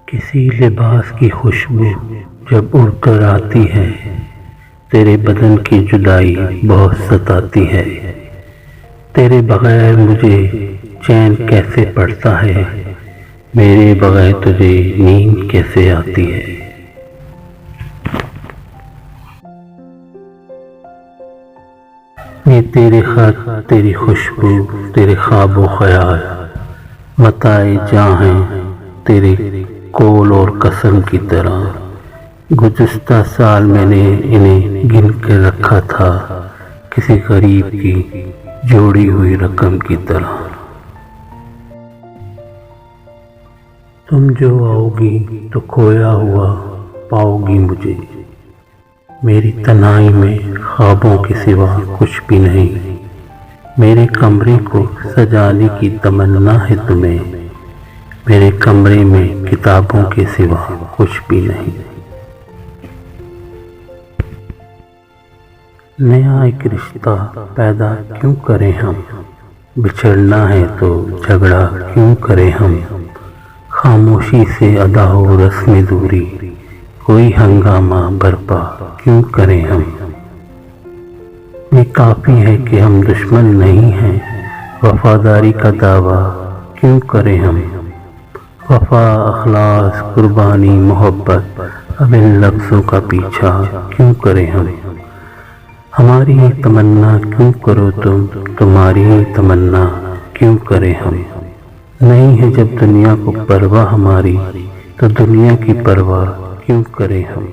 کسی لباس کی خوشبو جب اڑ کر آتی ہے، تیرے بدن کی جدائی بہت ستاتی ہے۔ تیرے بغیر مجھے چین کیسے پڑتا ہے، میرے بغیر تجھے نیند کیسے آتی ہے۔ یہ تیرے خط، تیری خوشبو، تیرے خواب و خیال متاع جاں ہیں تیرے قول اور قسم کی طرح۔ گزشتہ سال میں نے انہیں گن کے رکھا تھا کسی غریب کی جوڑی ہوئی رقم کی طرح۔ تم جو آؤ گی تو کھویا ہوا پاؤ گی مجھے، میری تنہائی میں خوابوں کے سوا کچھ بھی نہیں۔ میرے کمرے کو سجانے کی تمنا ہے تمہیں، میرے کمرے میں کتابوں کے سوا کچھ بھی نہیں۔ نیا ایک رشتہ پیدا کیوں کریں ہم، بچھڑنا ہے تو جھگڑا کیوں کریں ہم۔ خاموشی سے ادا ہو رسم دوری، کوئی ہنگامہ برپا کیوں کریں ہم۔ یہ کافی ہے کہ ہم دشمن نہیں ہیں، وفاداری کا دعویٰ کیوں کریں ہم۔ وفا، اخلاص، قربانی، محبت، اب ان لفظوں کا پیچھا کیوں کریں ہم۔ ہماری ہی تمنا کیوں کرو تم، تمہاری ہی تمنا کیوں کریں ہم۔ نہیں ہے جب دنیا کو پرواہ ہماری، تو دنیا کی پرواہ کیوں کریں ہم۔